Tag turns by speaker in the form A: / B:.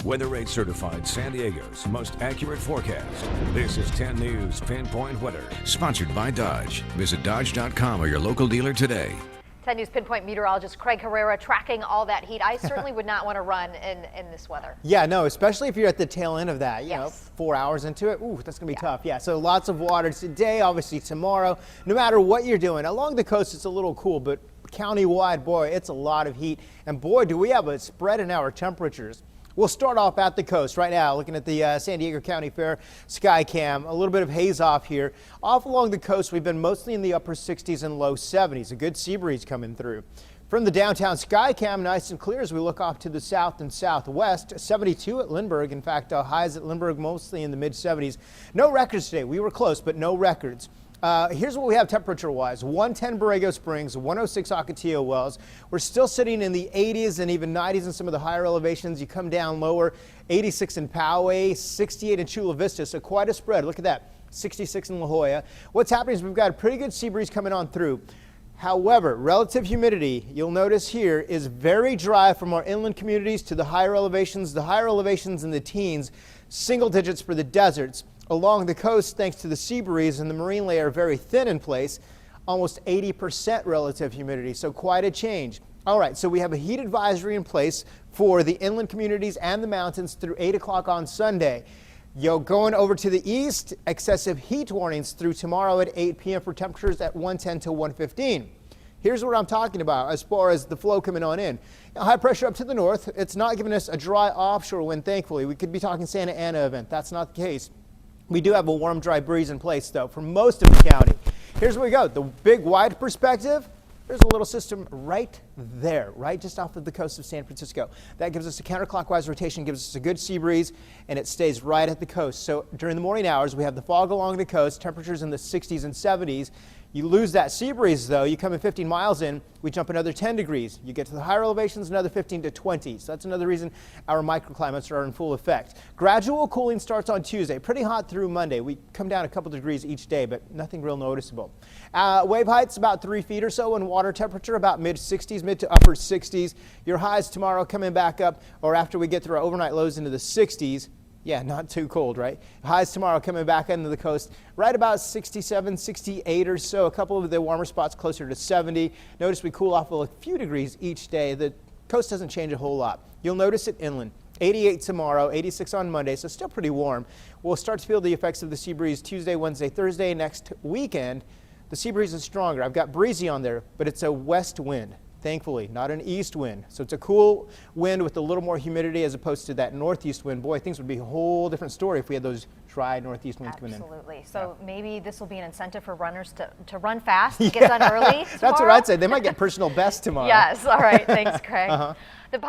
A: Weather Aid certified San Diego's most accurate forecast. This is 10 News Pinpoint Weather. Sponsored by Dodge. Visit Dodge.com or your local dealer today.
B: 10 News Pinpoint meteorologist Craig Herrera tracking all that heat. I certainly would not want to run in this weather.
C: Yeah, no, especially if you're at the tail end of that, you know,
B: Yes.
C: 4 hours into it. Ooh, that's going to be tough. Yeah, so lots of water today, obviously tomorrow. No matter what you're doing, along the coast it's a little cool, but county-wide, boy, it's a lot of heat. And boy, do we have a spread in our temperatures. We'll start off at the coast right now, looking at the San Diego County Fair sky cam. A little bit of haze off here. Off along the coast, we've been mostly in the upper 60s and low 70s. A good sea breeze coming through. From the downtown sky cam, nice and clear as we look off to the south and southwest. 72 at Lindbergh. In fact, highs at Lindbergh mostly in the mid 70s. No records today. We were close, but no records. Here's what we have temperature-wise. 110 Borrego Springs, 106 Ocotillo Wells. We're still sitting in the 80s and even 90s in some of the higher elevations. You come down lower, 86 in Poway, 68 in Chula Vista, so quite a spread. Look at that, 66 in La Jolla. What's happening is we've got a pretty good sea breeze coming on through. However, relative humidity, you'll notice here, is very dry from our inland communities to the higher elevations. The higher elevations in the teens, single digits for the deserts. Along the coast, thanks to the sea breeze and the marine layer very thin in place, almost 80% relative humidity, so quite a change. All right, so we have a heat advisory in place for the inland communities and the mountains through 8 o'clock on Sunday. Going over to the east, excessive heat warnings through tomorrow at 8 p.m. for temperatures at 110 to 115. Here's what I'm talking about as far as the flow coming on in. Now, high pressure up to the north. It's not giving us a dry offshore wind, thankfully. We could be talking Santa Ana event. That's not the case. We do have a warm, dry breeze in place, though, for most of the county. Here's where we go. The big wide perspective. There's a little system right there, right just off of the coast of San Francisco. That gives us a counterclockwise rotation, gives us a good sea breeze, and it stays right at the coast. So during the morning hours, we have the fog along the coast, temperatures in the 60s and 70s. You lose that sea breeze, though. You come in 15 miles in, we jump another 10 degrees. You get to the higher elevations, another 15 to 20. So that's another reason our microclimates are in full effect. Gradual cooling starts on Tuesday. Pretty hot through Monday. We come down a couple degrees each day, but nothing real noticeable. Wave heights about 3 feet or so, and water temperature about mid 60s, mid to upper 60s. Your highs tomorrow coming back up, or after we get through our overnight lows into the 60s. Yeah, not too cold, right? Highs tomorrow coming back into the coast, right about 67, 68 or so. A couple of the warmer spots closer to 70. Notice we cool off a few degrees each day. The coast doesn't change a whole lot. You'll notice it inland. 88 tomorrow, 86 on Monday, so still pretty warm. We'll start to feel the effects of the sea breeze Tuesday, Wednesday, Thursday. Next weekend, the sea breeze is stronger. I've got breezy on there, but it's a west wind. Thankfully, not an east wind. So it's a cool wind with a little more humidity as opposed to that northeast wind. Boy, things would be a whole different story if we had those dry northeast winds coming in.
B: Absolutely. So maybe this will be an incentive for runners to run fast, get done early tomorrow.
C: That's what I'd say. They might get personal best tomorrow.
B: Yes. All right. Thanks, Craig. The